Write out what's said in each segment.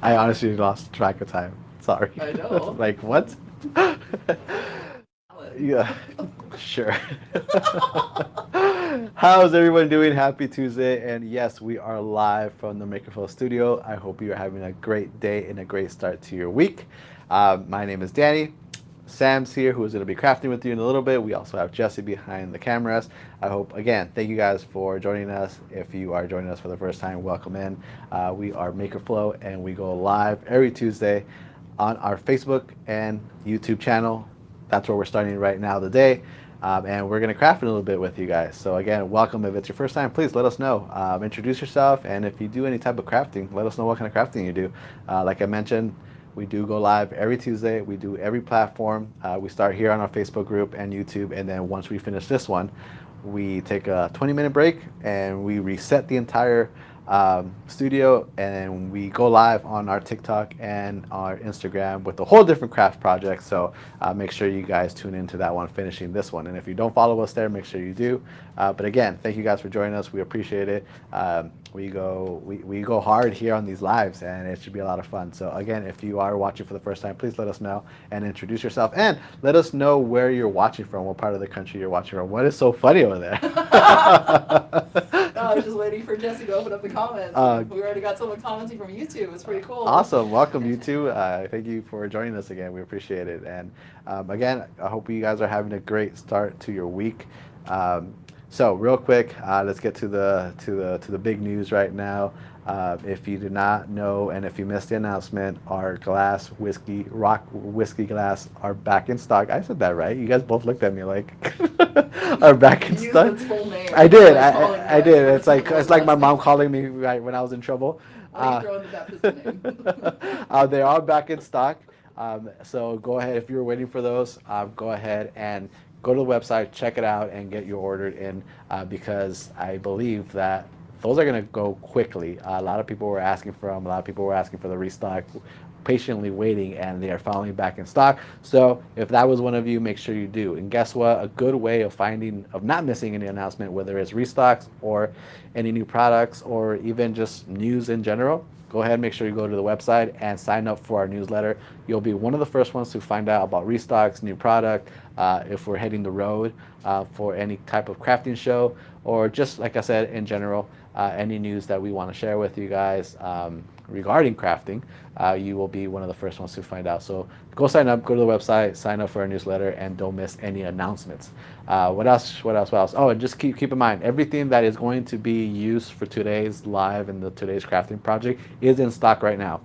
I honestly lost track of time. Sorry. I know. Like what? Alan. Yeah, sure. How's everyone doing? Happy Tuesday. And yes, we are live from the Makerful Studio. I hope you're having a great day and a great start to your week. My name is Danny. Sam's here, who is going to be crafting with you in a little bit. We also have Jesse behind the cameras. I hope, again, thank you guys for joining us. If you are joining us for the first time, welcome in. We are Makerflow, and we go live every Tuesday on our Facebook and YouTube channel. That's where we're starting right now today. And we're going to craft a little bit with you guys. So again, welcome. If it's your first time, please let us know. Introduce yourself, and if you do any type of crafting, let us know what kind of crafting you do. Like I mentioned, we do go live every Tuesday. We do every platform. We start here on our Facebook group and YouTube, and then once we finish this one, we take a 20-minute break and we reset the entire studio, and we go live on our TikTok and our Instagram with a whole different craft project. So make sure you guys tune into that one, finishing this one. And if you don't follow us there, make sure you do. But again, thank you guys for joining us. We appreciate it. We go hard here on these lives, and it should be a lot of fun. So again, if you are watching for the first time, please let us know and introduce yourself, and let us know where you're watching from, what part of the country you're watching from. What is so funny over there? No, I was just waiting for Jesse to open up the comments. We already got someone commenting from YouTube. It's pretty cool. Awesome. Welcome, you two. Thank you for joining us again. We appreciate it. And again, I hope you guys are having a great start to your week. So real quick, let's get to the big news right now. If you do not know, and if you missed the announcement, our rock whiskey glass are back in stock. I said that right. You guys both looked at me like are back in You stock. used its full name. I did. Calling I it did. It's like my last mom name. calling me right when I was in trouble. Why are you throwing the baptism name? They are back in stock. So go ahead, if you're waiting for those, go ahead and go to the website, check it out, and get your ordered in, because I believe that those are going to go quickly. A lot of people were asking for them. A lot of people were asking for the restock, patiently waiting, and they are finally back in stock. So if that was one of you, make sure you do. And guess what? A good way of not missing any announcement, whether it's restocks or any new products or even just news in general, go ahead and make sure you go to the website and sign up for our newsletter. You'll be one of the first ones to find out about restocks, new product, if we're hitting the road for any type of crafting show, or just like I said, in general, any news that we want to share with you guys regarding crafting. You will be one of the first ones to find out. So go sign up, go to the website, sign up for our newsletter, and don't miss any announcements. What else? What else? What else? Oh, and just keep in mind, everything that is going to be used for today's live and today's crafting project is in stock right now.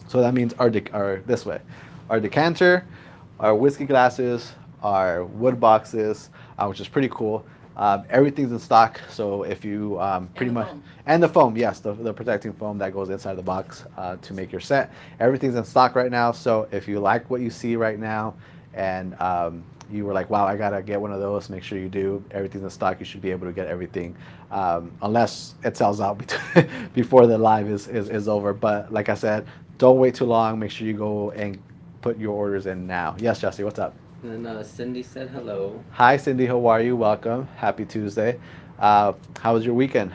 So that means our decanter, our whiskey glasses, our wood boxes, which is pretty cool. Everything's in stock, so if you pretty much foam. and the foam, yes, the protecting foam that goes inside the box to make your set. Everything's in stock right now. So if you like what you see right now, and you were like, wow, I gotta get one of those, make sure you do. Everything's in stock. You should be able to get everything, unless it sells out before the live is over. But like I said, don't wait too long. Make sure you go and put your orders in now. Yes, Jesse, what's up? And Cindy said hello. Hi, Cindy. How are you? Welcome. Happy Tuesday. How was your weekend?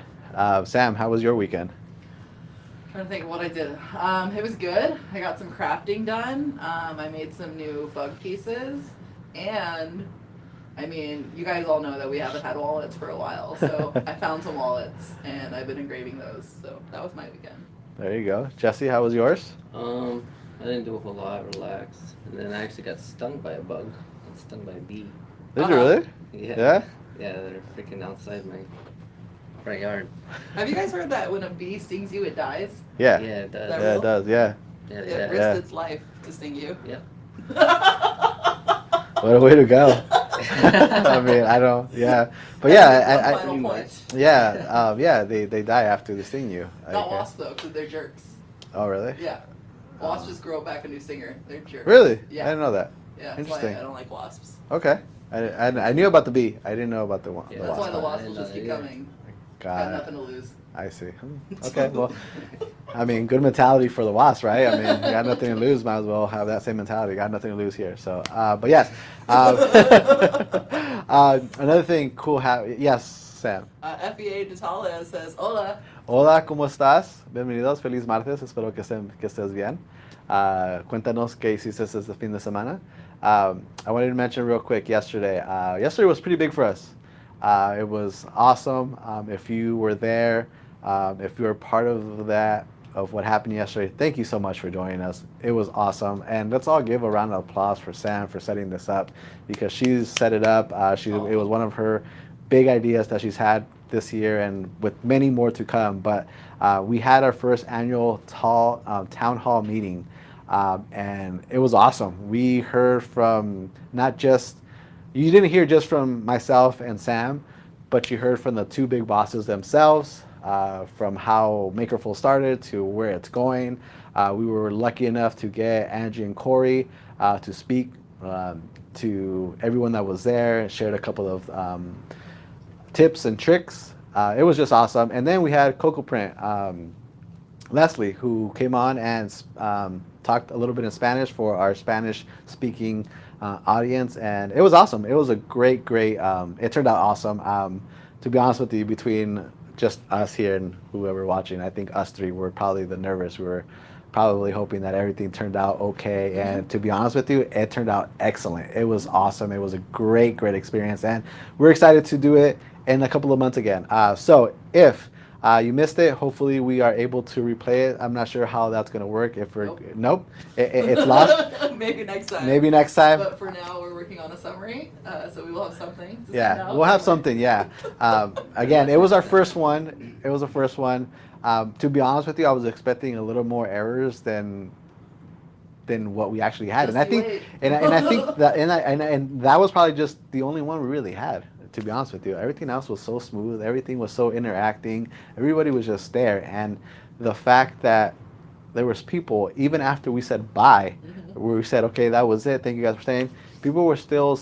Sam, how was your weekend? Trying to think of what I did. It was good. I got some crafting done. I made some new bug pieces, and I mean, you guys all know that we haven't had wallets for a while, so I found some wallets, and I've been engraving those. So that was my weekend. There you go. Jesse, how was yours? I didn't do a whole lot, relaxed. And then I actually got stung by a bug. Got stung by a bee. Did you really? Yeah. Yeah? Yeah, they're freaking outside my front yard. Have you guys heard that when a bee stings you, it dies? Yeah. Yeah, it does. That Yeah, real? it does. Yeah. Yeah, It yeah. risked its life to sting you. Yeah. What a way to go. I mean, I don't. Yeah, but yeah, One final point. yeah, they die after they sting you. Not Okay. wasps though, because they're jerks. Oh, really? Yeah. Wasps just grow back a new stinger. They're jerks. Really? Yeah. I didn't know that. Yeah, that's why Interesting. I don't like wasps. Okay. I knew about the bee. I didn't know about the one. Yeah, The That's why wasp. the I wasps didn't will know just that keep either. coming. Got Got it. nothing to lose. I see. Okay, well, I mean, good mentality for the wasp, right? I mean, you got nothing to lose, might as well have that same mentality. Got nothing to lose here. So, but yes. Another thing, cool. Yes, Sam. FEA Natalia says, Hola. Hola, ¿cómo estás? Bienvenidos, feliz martes, espero que estés bien. Cuéntanos qué hiciste este fin de semana. I wanted to mention real quick yesterday. Yesterday was pretty big for us. It was awesome. If you were there, if you were part of that, of what happened yesterday, thank you so much for joining us. It was awesome. And let's all give a round of applause for Sam for setting this up, because she set it up. It was one of her big ideas that she's had this year, and with many more to come. But we had our first annual town hall meeting, and it was awesome. We heard from not just, you didn't hear just from myself and Sam, but you heard from the two big bosses themselves, from how Makerful started to where it's going. We were lucky enough to get Angie and Corey to speak to everyone that was there, and shared a couple of tips and tricks. It was just awesome. And then we had Coco Print, Leslie, who came on and talked a little bit in Spanish for our Spanish-speaking audience, and it was awesome. It was a great. It turned out awesome. To be honest with you, between just us here and whoever watching, I think us three were probably the nervous. We were probably hoping that everything turned out okay, and to be honest with you, it turned out excellent. It was awesome. It was a great experience, and we're excited to do it in a couple of months again. So if you missed it, hopefully we are able to replay it. I'm not sure how that's going to work. If we're nope, it's lost. Maybe next time. Maybe next time. But for now, we're working on a summary, so we will have something. To Yeah, send out. we'll have something. Yeah. Again, it was our first one. It was the first one. To be honest with you, I was expecting a little more errors than what we actually had, Just and I think, wait. and I think that, and that was probably just the only one we really had. To be honest with you, everything else was so smooth. Everything was so interacting. Everybody was just there, and the fact that there was people even after we said bye, where we said, okay, that was it. Thank you guys for staying. People were still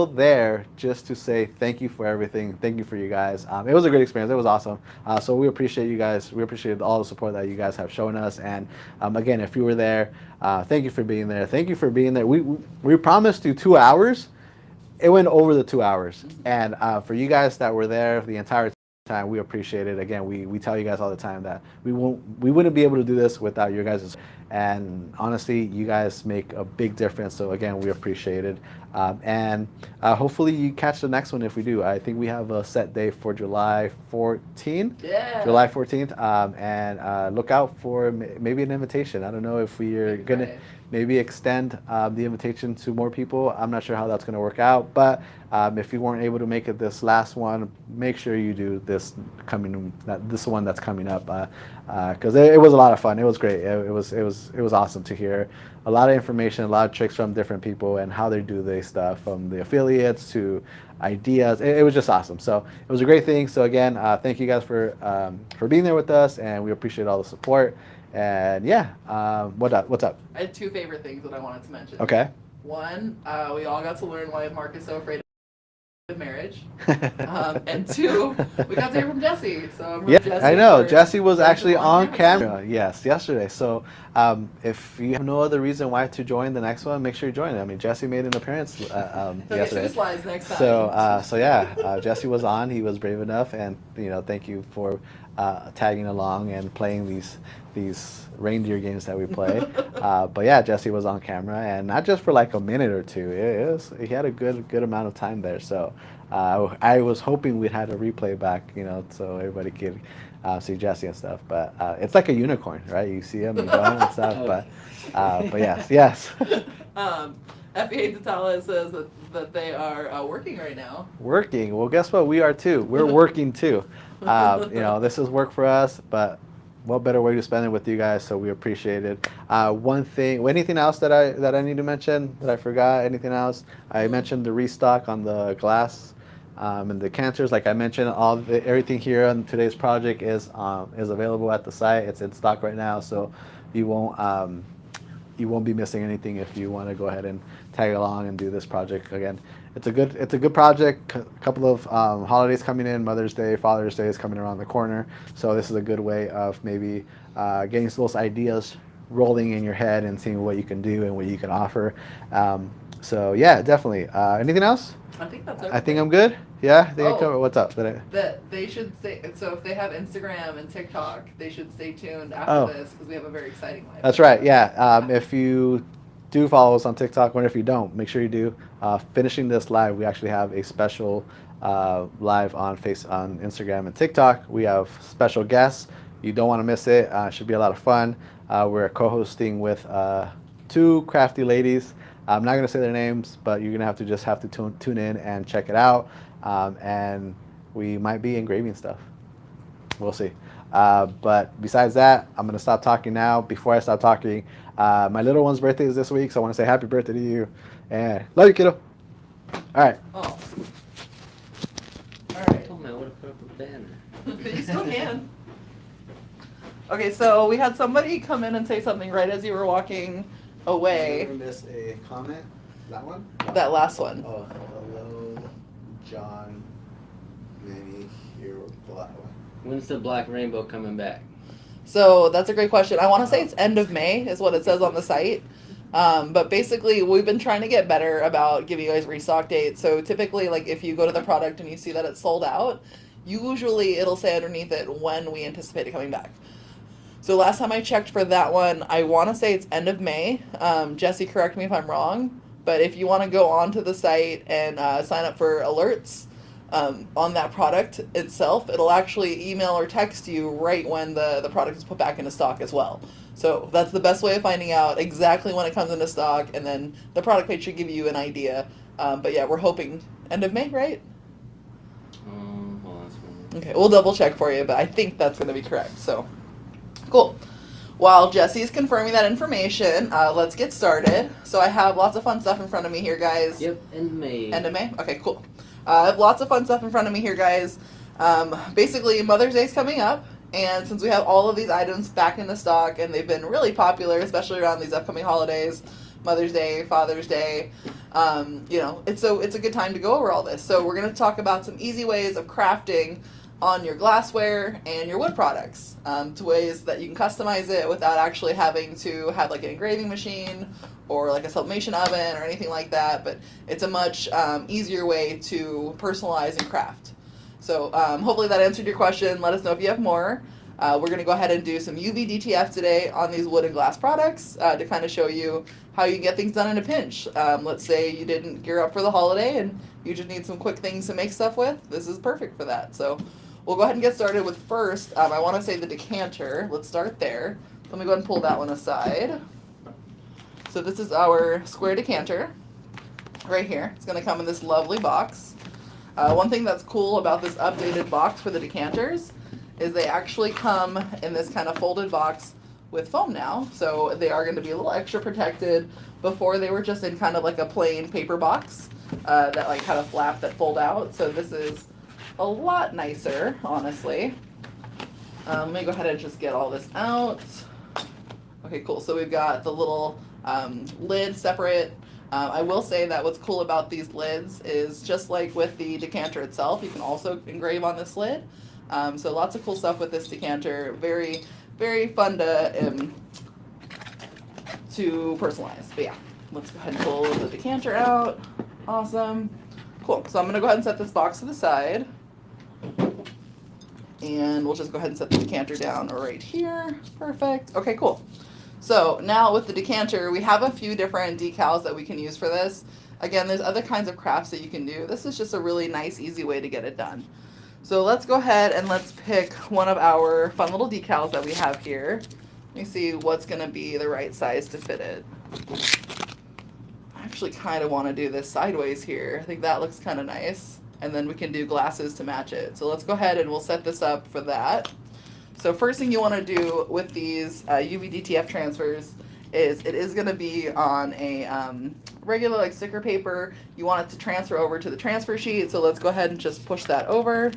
there just to say thank you for everything. Thank you for you guys. It was a great experience. It was awesome. So we appreciate you guys. We appreciate all the support that you guys have shown us. And again, if you were there, thank you for being there. Thank you for being there. We promised you 2 hours. It went over the 2 hours. And for you guys that were there the entire time, we appreciate it. Again, we tell you guys all the time that we wouldn't be able to do this without your guys'. And honestly, you guys make a big difference. So again, we appreciate it. And hopefully you catch the next one if we do. I think we have a set day for July 14th. Yeah. July 14th. And look out for maybe an invitation. I don't know if we're going to maybe extend the invitation to more people. I'm not sure how that's going to work out. But if you weren't able to make it this last one, make sure you do this one that's coming up. Because it was a lot of fun. It was great. It was awesome to hear a lot of information, a lot of tricks from different people and how they do their stuff, from the affiliates to ideas. It was just awesome. So it was a great thing. So again, thank you guys for being there with us, and we appreciate all the support. And yeah, what's up? I had two favorite things that I wanted to mention. Okay. One, we all got to learn why Mark is so afraid of marriage. And two, we got to hear from Jesse. So I'm really Yeah, I know. Jesse was actually on camera. Yes, yesterday. So if you have no other reason why to join the next one, make sure you join it. I mean, Jesse made an appearance yesterday. 2 slides next time. So yeah, Jesse was on. He was brave enough, and thank you for tagging along and playing these reindeer games that we play. But yeah, Jesse was on camera, and not just for like a minute or two. He had a good amount of time there. So I was hoping we'd had a replay back, so everybody could see Jesse and stuff. But it's like a unicorn, right? You see him, you know him and stuff. But yes. FEA Tatala says that they are working right now. Working. Well, guess what? We are too. We're working too. This is work for us, but what better way to spend it with you guys? So we appreciate it. One thing, anything else that I need to mention that I forgot? Anything else? I mentioned the restock on the glass and the decanters. Like I mentioned, everything here on today's project is available at the site. It's in stock right now, so you won't be missing anything if you want to go ahead and tag along and do this project. Again, it's a good project. A couple of holidays coming in. Mother's Day, Father's Day is coming around the corner. So this is a good way of maybe getting those ideas rolling in your head and seeing what you can do and what you can offer. So yeah, definitely. Anything else? I think that's I think I'm good. Yeah, I think I Oh. covered. What's up? That they should stay. So if they have Instagram and TikTok, they should stay tuned after Oh. this because we have a very exciting live. That's right. Yeah. If you do follow us on TikTok, or if you don't, make sure you do. Finishing this live, we actually have a special live on Instagram and TikTok. We have special guests. You don't want to miss it. It should be a lot of fun. We're co-hosting with two crafty ladies. I'm not gonna say their names, but you're gonna have to tune in and check it out. And we might be engraving stuff. We'll see. But besides that, I'm going to stop talking now. Before I stop talking, my little one's birthday is this week, so I want to say happy birthday to you. And love you, kiddo. All right. Oh. All I right. told me I would have put up a banner. You still can. Okay, so we had somebody come in and say something right as you were walking away. Did you miss a comment? That one? That last one. Oh, hello, John. Manny here. When's the Black Rainbow coming back? So that's a great question. I want to say it's end of May is what it says on the site. But basically, we've been trying to get better about giving you guys restock dates. So typically, like if you go to the product and you see that it's sold out, usually it'll say underneath it when we anticipate it coming back. So last time I checked for that one, I want to say it's end of May. Jesse, correct me if I'm wrong. But if you want to go onto the site and sign up for alerts on that product itself, it'll actually email or text you right when the product is put back into stock as well. So that's the best way of finding out exactly when it comes into stock, and then the product page should give you an idea. But yeah, we're hoping end of May, right? Hold on a second. Okay, we'll double check for you, but I think that's going to be correct. So, cool. While Jesse's confirming that information, let's get started. So I have lots of fun stuff in front of me here, guys. Yep, in May. End of May? Okay, cool. I have lots of fun stuff in front of me here, guys. Basically, Mother's Day's coming up, and since we have all of these items back in the stock, and they've been really popular, especially around these upcoming holidays, Mother's Day, Father's Day, it's a good time to go over all this. So we're going to talk about some easy ways of crafting on your glassware and your wood products, to ways that you can customize it without actually having to have like an engraving machine or like a sublimation oven or anything like that, but it's a much easier way to personalize and craft. So hopefully that answered your question. Let us know if you have more. We're going to go ahead and do some UVDTF today on these wood and glass products to kind of show you how you can get things done in a pinch. Let's say you didn't gear up for the holiday and you just need some quick things to make stuff with. This is perfect for that. So we'll go ahead and get started with first, I want to say the decanter. Let's start there. Let me go ahead and pull that one aside. So this is our square decanter right here. It's going to come in this lovely box. One thing that's cool about this updated box for the decanters is they actually come in this kind of folded box with foam now. So they are going to be a little extra protected. Before they were just in kind of like a plain paper box that like kind of flap that fold out. So this is a lot nicer, honestly. Let me go ahead and just get all this out. Okay, cool. So we've got the little lid separate. I will say that what's cool about these lids is just like with the decanter itself, you can also engrave on this lid. So lots of cool stuff with this decanter. Very, very fun to personalize. But yeah, let's go ahead and pull the decanter out. Awesome. Cool. So I'm going to go ahead and set this box to the side. And we'll just go ahead and set the decanter down right here. Perfect. Okay, cool. So now with the decanter, we have a few different decals that we can use for this. Again, there's other kinds of crafts that you can do. This is just a really nice, easy way to get it done. So let's go ahead and let's pick one of our fun little decals that we have here. Let me see what's going to be the right size to fit it. I actually kind of want to do this sideways here. I think that looks kind of nice. And then we can do glasses to match it. So let's go ahead and we'll set this up for that. So first thing you want to do with these UVDTF transfers is it is going to be on a regular like sticker paper. You want it to transfer over to the transfer sheet. So let's go ahead and just push that over.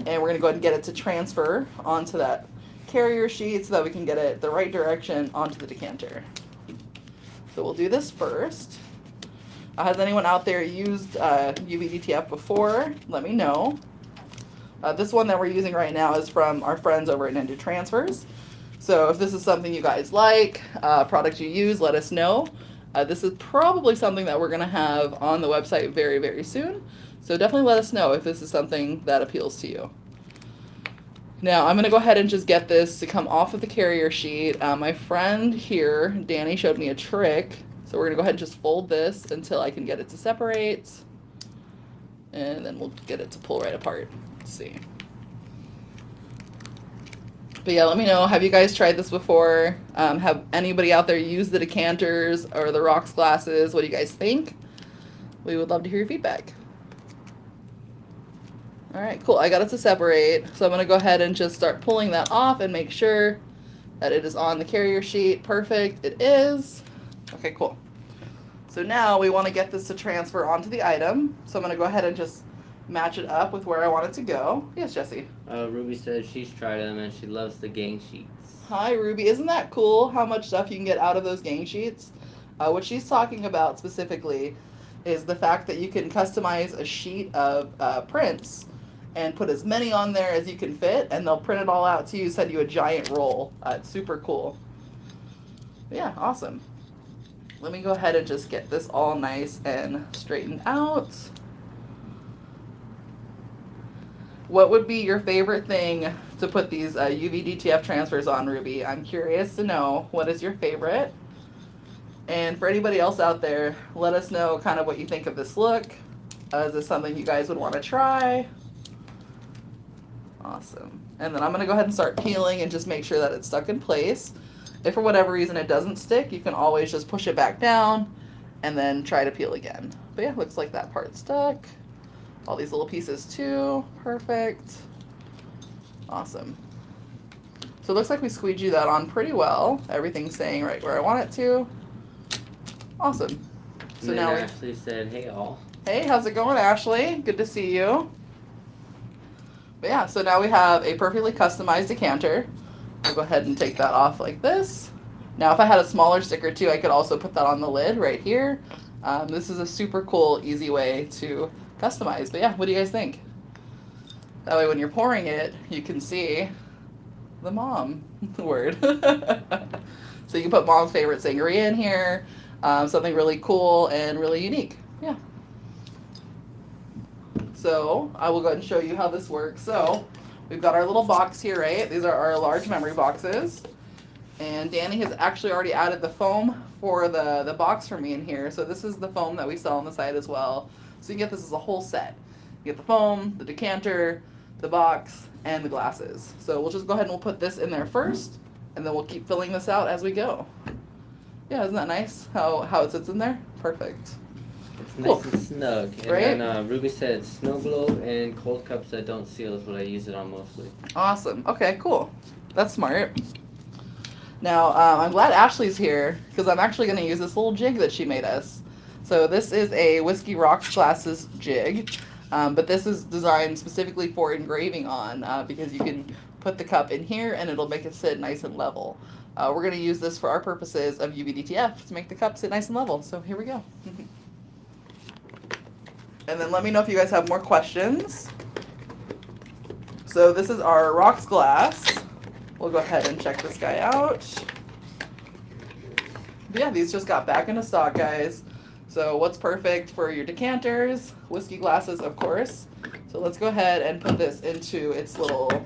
And we're going to go ahead and get it to transfer onto that carrier sheet so that we can get it the right direction onto the decanter. So we'll do this first. Has anyone out there used UVDTF before? Let me know. This one that we're using right now is from our friends over at Ninja Transfers. So if this is something you guys like, product you use, let us know. This is probably something that we're going to have on the website very, very soon. So definitely let us know if this is something that appeals to you. Now I'm going to go ahead and just get this to come off of the carrier sheet. My friend here, Danny, showed me a trick. So we're going to go ahead and just fold this until I can get it to separate. And then we'll get it to pull right apart. Let's see. But yeah, let me know. Have you guys tried this before? Have anybody out there used the decanters or the rocks glasses? What do you guys think? We would love to hear your feedback. All right, cool. I got it to separate. So I'm going to go ahead and just start pulling that off and make sure that it is on the carrier sheet. Perfect. It is. Okay, cool. So now we want to get this to transfer onto the item. So I'm going to go ahead and just match it up with where I want it to go. Yes, Jessie. Ruby said she's tried them and she loves the gang sheets. Hi, Ruby. Isn't that cool how much stuff you can get out of those gang sheets? What she's talking about specifically is the fact that you can customize a sheet of prints and put as many on there as you can fit, and they'll print it all out to you, send you a giant roll. It's super cool. Yeah, awesome. Let me go ahead and just get this all nice and straightened out. What would be your favorite thing to put these UVDTF transfers on, Ruby? I'm curious to know what is your favorite. And for anybody else out there, let us know kind of what you think of this look. Is this something you guys would want to try? Awesome. And then I'm going to go ahead and start peeling and just make sure that it's stuck in place. If for whatever reason it doesn't stick, you can always just push it back down and then try to peel again. But yeah, looks like that part stuck. All these little pieces too. Perfect. Awesome. So it looks like we squeegee that on pretty well. Everything's staying right where I want it to. Awesome. So and now Ashley said, "Hey all." Hey, how's it going, Ashley? Good to see you. But yeah, so now we have a perfectly customized decanter. I'll go ahead and take that off like this. Now if I had a smaller sticker too, I could also put that on the lid right here. This is a super cool, easy way to customize. But yeah, what do you guys think? That way when you're pouring it, you can see the mom word. So you can put mom's favorite sangria in here, something really cool and really unique. Yeah. So I will go ahead and show you how this works. So we've got our little box here, right? These are our large memory boxes. And Danny has actually already added the foam for the box for me in here. So this is the foam that we sell on the site as well. So you can get this as a whole set. You get the foam, the decanter, the box, and the glasses. So we'll just go ahead and we'll put this in there first, and then we'll keep filling this out as we go. Yeah, isn't that nice how it sits in there? Perfect. It's Cool. nice and snug. And Right? then Ruby said snow globe and cold cups that don't seal is what I use it on mostly. Awesome. Okay, cool. That's smart. Now, I'm glad Ashley's here because I'm actually going to use this little jig that she made us. So this is a Whiskey Rocks Glasses jig, but this is designed specifically for engraving on because you can put the cup in here and it'll make it sit nice and level. We're going to use this for our purposes of UVDTF to make the cup sit nice and level. So here we go. And then let me know if you guys have more questions. So this is our rocks glass. We'll go ahead and check this guy out. But yeah, these just got back into stock, guys. So what's perfect for your decanters? Whiskey glasses, of course. So let's go ahead and put this into its little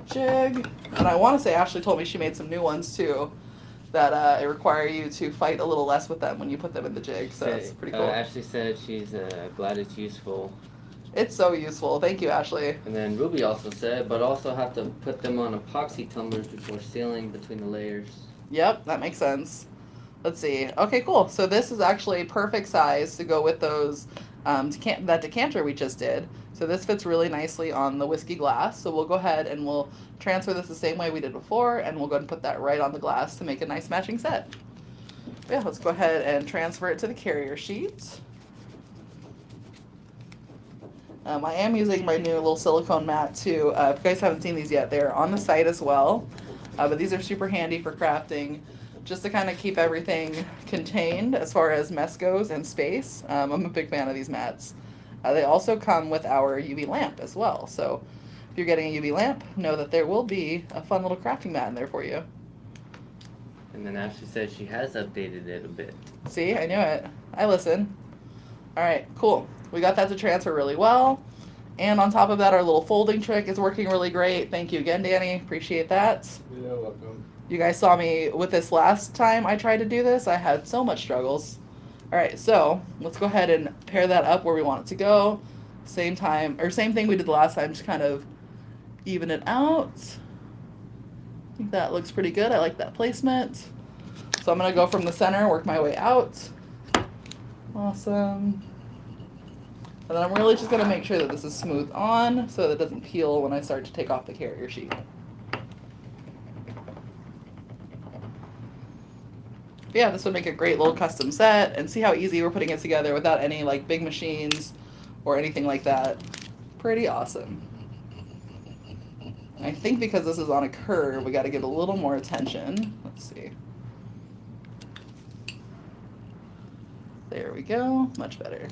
jig. And I want to say Ashley told me she made some new ones too that require you to fight a little less with them when you put them in the jig. So that's pretty cool. Ashley said she's glad it's useful. It's so useful. Thank you, Ashley. And then Ruby also said, but also have to put them on epoxy tumblers before sealing between the layers. Yep, that makes sense. Let's see. Okay, cool. So this is actually perfect size to go with those that decanter we just did. So this fits really nicely on the whiskey glass. So we'll go ahead and we'll transfer this the same way we did before, and we'll go ahead and put that right on the glass to make a nice matching set. Yeah, let's go ahead and transfer it to the carrier sheet. I am using my new little silicone mat too. If you guys haven't seen these yet, they're on the site as well. But these are super handy for crafting, just to kind of keep everything contained as far as mess goes and space. I'm a big fan of these mats. They also come with our UV lamp as well. So if you're getting a UV lamp, know that there will be a fun little crafting mat in there for you. And then Ashley said she has updated it a bit. See, I knew it. I listen. All right, cool. We got that to transfer really well. And on top of that, our little folding trick is working really great. Thank you again, Danny. Appreciate that. You're welcome. You guys saw me with this last time I tried to do this. I had so much struggles. All right, so let's go ahead and pair that up where we want it to go. Same time, or same thing we did the last time, just kind of even it out. I think that looks pretty good. I like that placement. So I'm gonna go from the center, work my way out. Awesome. And then I'm really just gonna make sure that this is smooth on so that it doesn't peel when I start to take off the carrier sheet. Yeah, this would make a great little custom set, and see how easy we're putting it together without any like big machines or anything like that. Pretty awesome. I think because this is on a curve, we got to give a little more attention. Let's see. There we go, much better.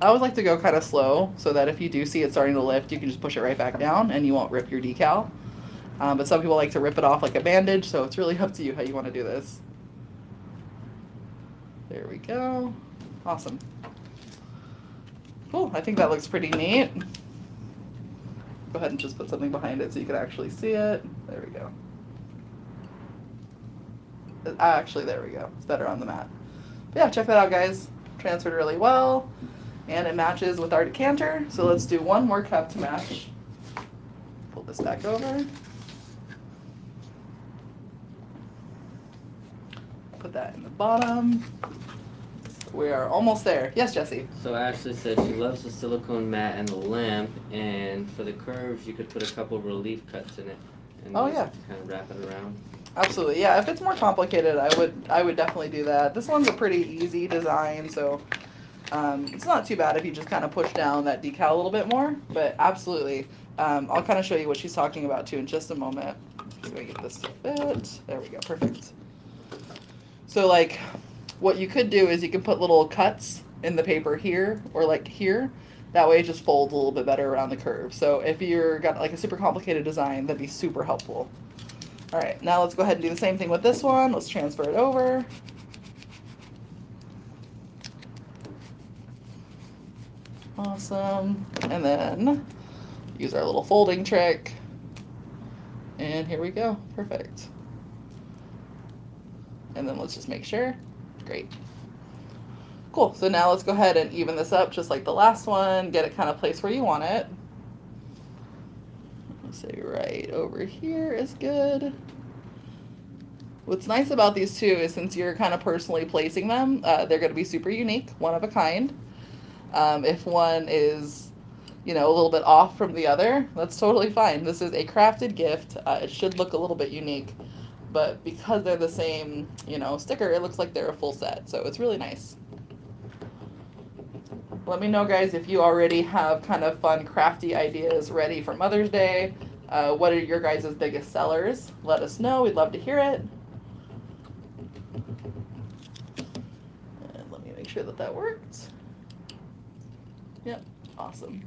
I always like to go kind of slow so that if you do see it starting to lift, you can just push it right back down and you won't rip your decal. But some people like to rip it off like a bandage, so it's really up to you how you want to do this. There we go. Awesome. Cool, I think that looks pretty neat. Go ahead and just put something behind it so you can actually see it. There we go. Actually, there we go. It's better on the mat. But yeah, check that out, guys. Transferred really well. And it matches with our decanter. So let's do one more cup to match. Pull this back over. Put that in the bottom. We are almost there. Yes, Jesse? So Ashley said she loves the silicone mat and the lamp, and for the curves you could put a couple relief cuts in it. And Oh, use yeah. it to kind of wrap it around. Absolutely, yeah. If it's more complicated, I would definitely do that. This one's a pretty easy design, so it's not too bad if you just kind of push down that decal a little bit more. But absolutely, I'll kind of show you what she's talking about too in just a moment. Just gonna get this to fit. There we go, perfect. So like, what you could do is you can put little cuts in the paper here or like here. That way it just folds a little bit better around the curve. So if you're got like a super complicated design, that'd be super helpful. All right, now let's go ahead and do the same thing with this one. Let's transfer it over. Awesome. And then use our little folding trick. And here we go. Perfect. And then let's just make sure. Great. Cool. So now let's go ahead and even this up just like the last one. Get it kind of placed where you want it. Say right over here is good. What's nice about these two is since you're kind of personally placing them, they're going to be super unique, one of a kind. If one is, you know, a little bit off from the other, that's totally fine. This is a crafted gift. It should look a little bit unique, but because they're the same, you know, sticker, it looks like they're a full set. So it's really nice. Let me know, guys, if you already have kind of fun, crafty ideas ready for Mother's Day. What are your guys' biggest sellers? Let us know. We'd love to hear it. And let me make sure that that worked. Yep, awesome.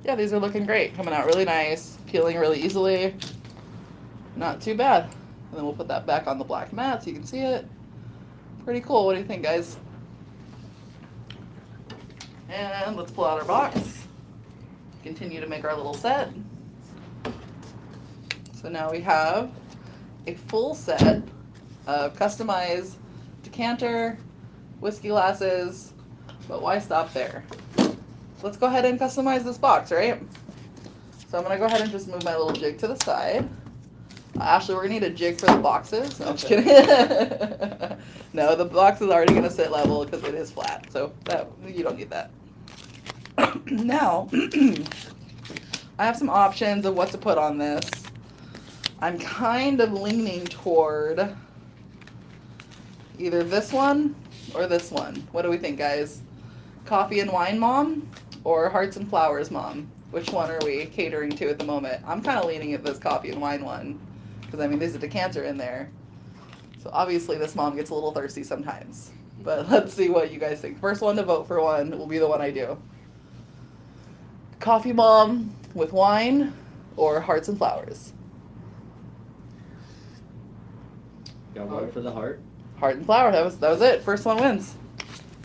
Yeah, these are looking great. Coming out really nice. Peeling really easily. Not too bad. And then we'll put that back on the black mat so you can see it. Pretty cool. What do you think, guys? And let's pull out our box. Continue to make our little set. So now we have a full set of customized decanter, whiskey glasses, but why stop there? Let's go ahead and customize this box, right? So I'm gonna go ahead and just move my little jig to the side. Ashley, we're gonna need a jig for the boxes. No, I'm just kidding. No, the box is already gonna sit level because it is flat, so that you don't need that. Now, I have some options of what to put on this. I'm kind of leaning toward either this one or this one. What do we think, guys? Coffee and Wine Mom or Hearts and Flowers Mom? Which one are we catering to at the moment? I'm kind of leaning at this Coffee and Wine one because, I mean, there's a decanter in there. So obviously this mom gets a little thirsty sometimes. But let's see what you guys think. First one to vote for one will be the one I do. Coffee Mom with wine or hearts and flowers? Got one for the heart. Heart and flower. That was it. First one wins.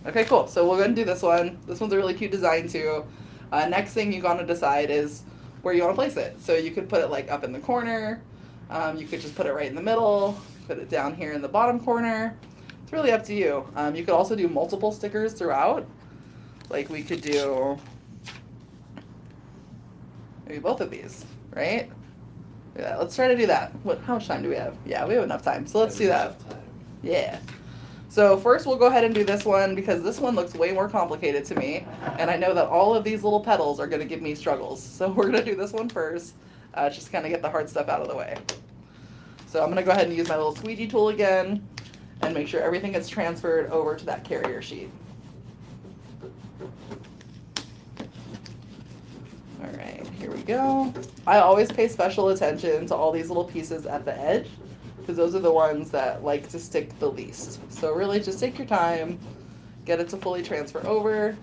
Okay, cool. So we'll go ahead and do this one. This one's a really cute design too. Next thing you're gonna decide is where you want to place it. So you could put it like up in the corner. You could just put it right in the middle. Put it down here in the bottom corner. It's really up to you. You could also do multiple stickers throughout. Like we could do maybe both of these, right? Yeah, let's try to do that. How much time do we have? Yeah, we have enough time. So let's do that. Yeah. So first we'll go ahead and do this one because this one looks way more complicated to me. And I know that all of these little petals are going to give me struggles. So we're going to do this one first. Just kind of get the hard stuff out of the way. So I'm going to go ahead and use my little squeegee tool again and make sure everything gets transferred over to that carrier sheet. All right, here we go. I always pay special attention to all these little pieces at the edge because those are the ones that like to stick the least. So really just take your time, get it to fully transfer over,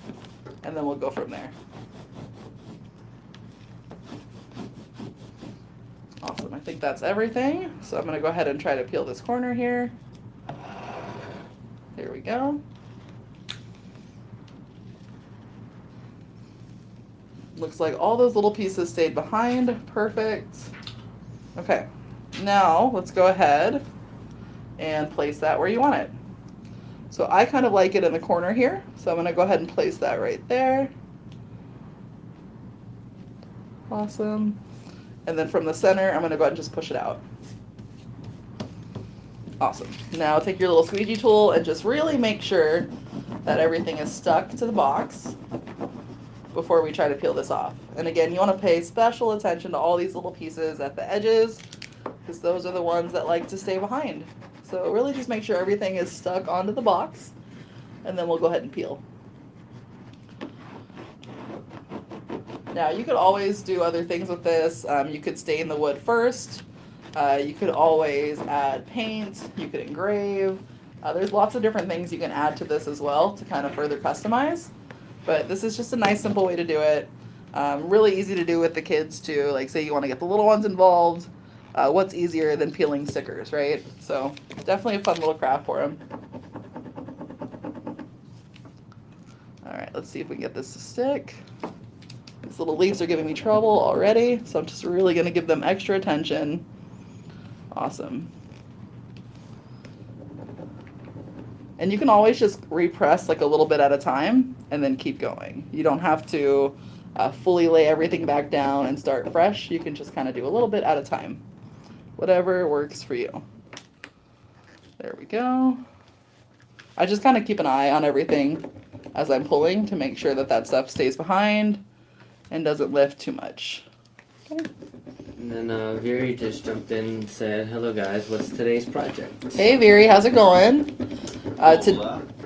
and then we'll go from there. Awesome, I think that's everything. So I'm gonna go ahead and try to peel this corner here. There we go. Looks like all those little pieces stayed behind. Perfect. Okay, now let's go ahead and place that where you want it. So I kind of like it in the corner here. So I'm gonna go ahead and place that right there. Awesome. And then from the center, I'm gonna go ahead and just push it out. Awesome. Now take your little squeegee tool and just really make sure that everything is stuck to the box before we try to peel this off. And again, you want to pay special attention to all these little pieces at the edges because those are the ones that like to stay behind. So really just make sure everything is stuck onto the box and then we'll go ahead and peel. Now you could always do other things with this. You could stain the wood first. You could always add paint. You could engrave. There's lots of different things you can add to this as well to kind of further customize. But this is just a nice, simple way to do it. Really easy to do with the kids too. Like say you want to get the little ones involved. What's easier than peeling stickers, right? So definitely a fun little craft for them. All right, let's see if we can get this to stick. These little leaves are giving me trouble already, so I'm just really going to give them extra attention. Awesome. And you can always just repress like a little bit at a time and then keep going. You don't have to fully lay everything back down and start fresh. You can just kind of do a little bit at a time. Whatever works for you. There we go. I just kind of keep an eye on everything as I'm pulling to make sure that that stuff stays behind and doesn't lift too much. Okay. And then Viri just jumped in and said, "Hello guys, what's today's project?" Hey Viri, how's it going?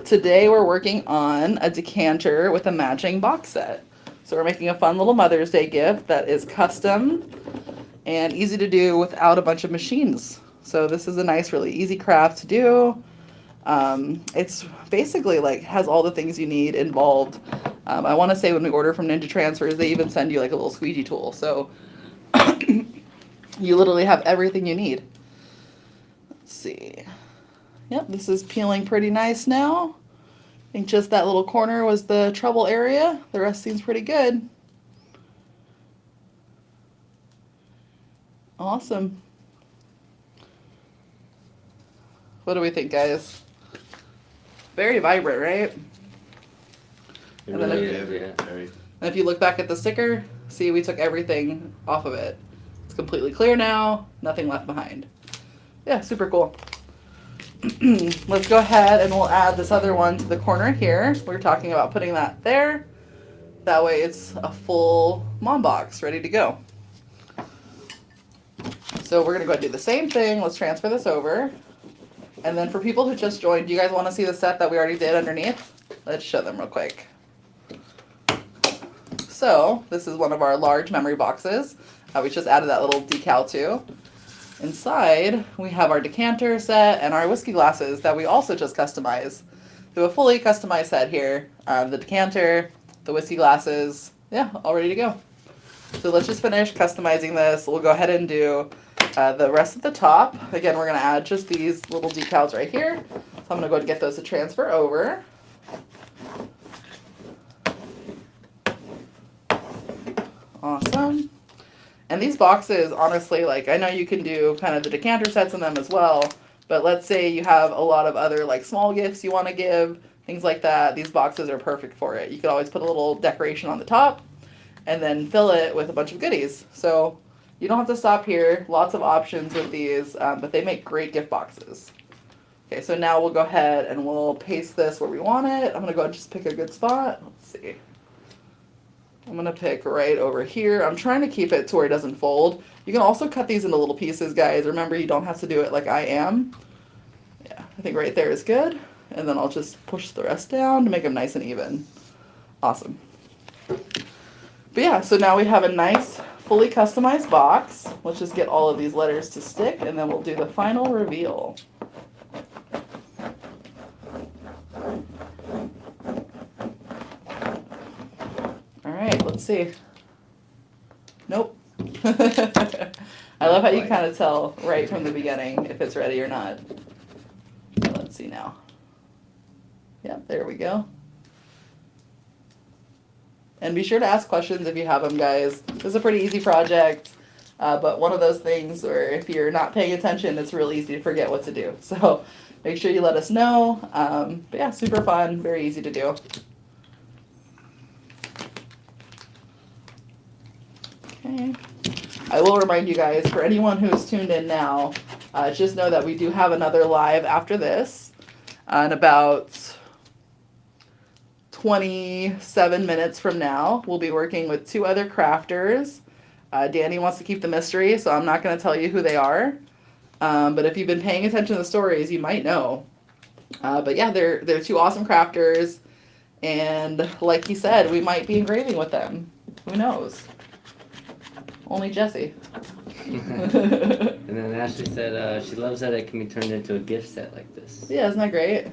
Today we're working on a decanter with a matching box set. So we're making a fun little Mother's Day gift that is custom and easy to do without a bunch of machines. So this is a nice, really easy craft to do. It's basically like has all the things you need involved. I want to say when we order from Ninja Transfers, they even send you like a little squeegee tool. So you literally have everything you need. Let's see. Yep, this is peeling pretty nice now. I think just that little corner was the trouble area. The rest seems pretty good. Awesome. What do we think, guys? Very vibrant, right? It And then really if- is, yeah. Very. And if you look back at the sticker, see we took everything off of it. It's completely clear now, nothing left behind. Yeah, super cool. Let's go ahead and we'll add this other one to the corner here. We're talking about putting that there. That way it's a full mom box ready to go. So we're gonna go ahead and do the same thing. Let's transfer this over. And then for people who just joined, do you guys want to see the set that we already did underneath? Let's show them real quick. So this is one of our large memory boxes. We just added that little decal to. Inside, we have our decanter set and our whiskey glasses that we also just customized. So a fully customized set here. The decanter, the whiskey glasses, yeah, all ready to go. So let's just finish customizing this. We'll go ahead and do the rest of the top. Again, we're going to add just these little decals right here. So I'm going to go ahead and get those to transfer over. Awesome. And these boxes, honestly, like I know you can do kind of the decanter sets in them as well, but let's say you have a lot of other like small gifts you want to give, things like that. These boxes are perfect for it. You could always put a little decoration on the top and then fill it with a bunch of goodies. So you don't have to stop here. Lots of options with these, but they make great gift boxes. Okay, so now we'll go ahead and we'll paste this where we want it. I'm gonna go and just pick a good spot. Let's see. I'm gonna pick right over here. I'm trying to keep it to where it doesn't fold. You can also cut these into little pieces, guys. Remember, you don't have to do it like I am. Yeah, I think right there is good. And then I'll just push the rest down to make them nice and even. Awesome. But yeah, so now we have a nice, fully customized box. Let's just get all of these letters to stick, and then we'll do the final reveal. All right, let's see. Nope. I love how you kind of tell right from the beginning if it's ready or not. Let's see now. Yep, there we go. And be sure to ask questions if you have them, guys. This is a pretty easy project, but one of those things where if you're not paying attention, it's real easy to forget what to do. So make sure you let us know. But yeah, super fun, very easy to do. Okay. I will remind you guys, for anyone who's tuned in now, just know that we do have another live after this in about 27 minutes from now. We'll be working with 2 other crafters. Danny wants to keep the mystery, so I'm not going to tell you who they are. But if you've been paying attention to the stories, you might know. But yeah, they're 2 awesome crafters. And like he said, we might be engraving with them. Who knows? Only Jesse. And then Ashley said she loves that it can be turned into a gift set like this. Yeah, isn't that great?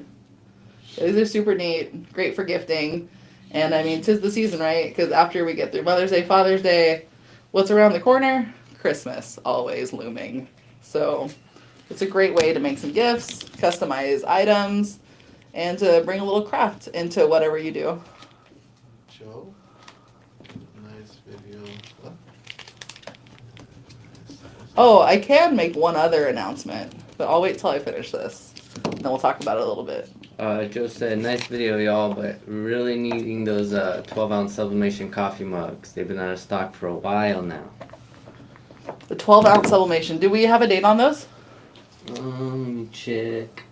These are super neat, great for gifting. And I mean, 'tis the season, right? Because after we get through Mother's Day, Father's Day, what's around the corner? Christmas, always looming. So it's a great way to make some gifts, customize items, and to bring a little craft into whatever you do. Joe, nice video. What? Oh, I can make one other announcement, but I'll wait till I finish this. Then we'll talk about it a little bit. Joe said, nice video, y'all, but really needing those 12-ounce sublimation coffee mugs. They've been out of stock for a while now. The 12-ounce sublimation. Do we have a date on those? Let me check.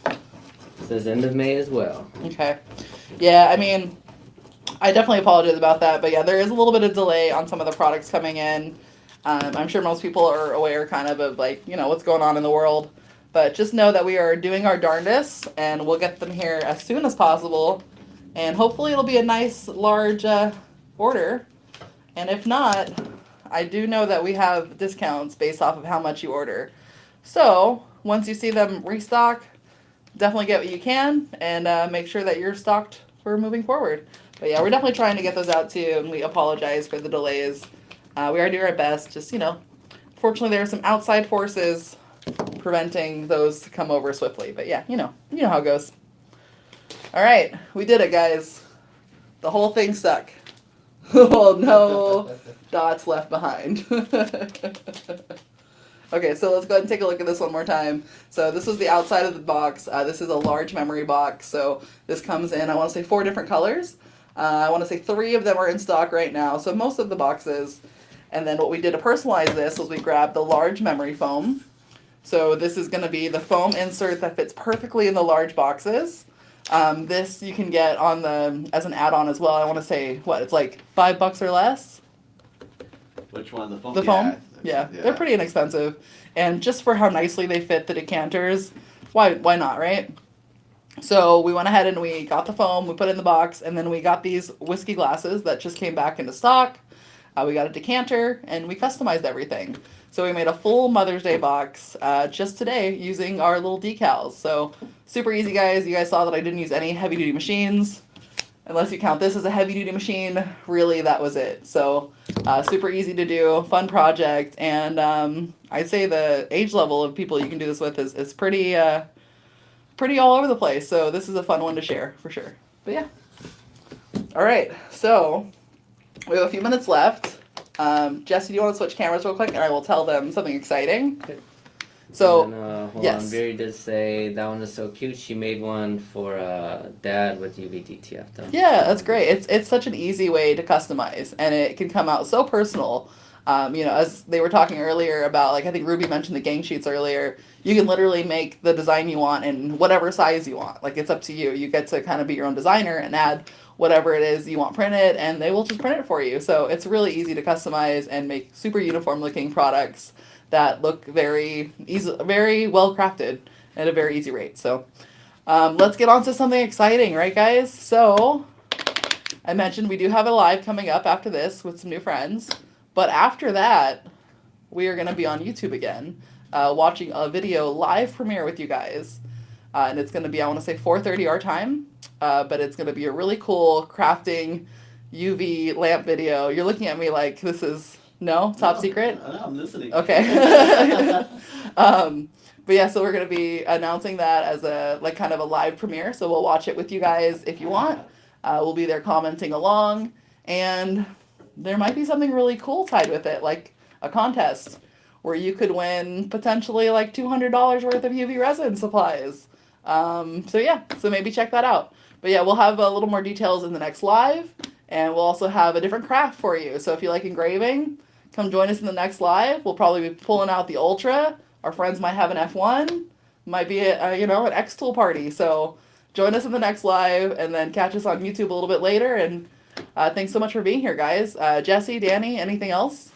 It says end of May as well. Okay. Yeah, I mean, I definitely apologize about that, but yeah, there is a little bit of delay on some of the products coming in. I'm sure most people are aware kind of like, you know, what's going on in the world, but just know that we are doing our darndest and we'll get them here as soon as possible, and hopefully it'll be a nice large order. And if not, I do know that we have discounts based off of how much you order. So once you see them restock, definitely get what you can and make sure that you're stocked for moving forward. But yeah, we're definitely trying to get those out to you, and we apologize for the delays. We are doing our best. Just, you know, fortunately there are some outside forces preventing those to come over swiftly. But yeah, you know how it goes. All right, we did it, guys. The whole thing stuck. Oh, no dots left behind. Okay, so let's go ahead and take a look at this one more time. So this is the outside of the box. This is a large memory box. So this comes in, I want to say 4 different colors. I want to say 3 of them are in stock right now. So most of the boxes. And then what we did to personalize this was we grabbed the large memory foam. So this is going to be the foam insert that fits perfectly in the large boxes. This you can get on as an add-on as well. I want to say, it's like $5 or less? Which one? The foam? The foam? Yeah, they're pretty inexpensive. And just for how nicely they fit the decanters, why not, right? So we went ahead and we got the foam, we put it in the box, and then we got these whiskey glasses that just came back into stock. we got a decanter, and we customized everything. So we made a full Mother's Day box just today using our little decals. So super easy, guys. You guys saw that I didn't use any heavy duty machines. Unless you count this as a heavy duty machine, really that was it. So super easy to do, fun project, and I'd say the age level of people you can do this with is pretty pretty all over the place. So this is a fun one to share for sure. But yeah. All right, so we have a few minutes left. Jesse, do you want to switch cameras real quick, and I will tell them something exciting. Okay. So, and then, hold yes. on. Barry did say that one is so cute. She made one for Dad with UVDTF done. Yeah, that's great. It's such an easy way to customize, and it can come out so personal. As they were talking earlier about, like, I think Ruby mentioned the gang sheets earlier, you can literally make the design you want in whatever size you want. Like, it's up to you. You get to kind of be your own designer and add whatever it is you want printed, and they will just print it for you. So it's really easy to customize and make super uniform looking products that look very easy, very well crafted at a very easy rate. So let's get on to something exciting, right, guys? So I mentioned we do have a live coming up after this with some new friends, but after that, we are going to be on YouTube again, watching a video live premiere with you guys. And it's going to be, I want to say 4:30 our time, but it's going to be a really cool crafting UV lamp video. You're looking at me like this is top secret. No, I'm listening. Okay. But yeah, so we're going to be announcing that as a kind of a live premiere. So we'll watch it with you guys if you want. We'll be there commenting along, and there might be something really cool tied with it, like a contest where you could win potentially like $200 worth of UV resin supplies. So maybe check that out. But yeah, we'll have a little more details in the next live, and we'll also have a different craft for you. So if you like engraving, come join us in the next live. We'll probably be pulling out the Ultra. Our friends might have an F1. Might be an X-Tool party. So join us in the next live, and then catch us on YouTube a little bit later. And thanks so much for being here, guys. Jesse, Danny, anything else?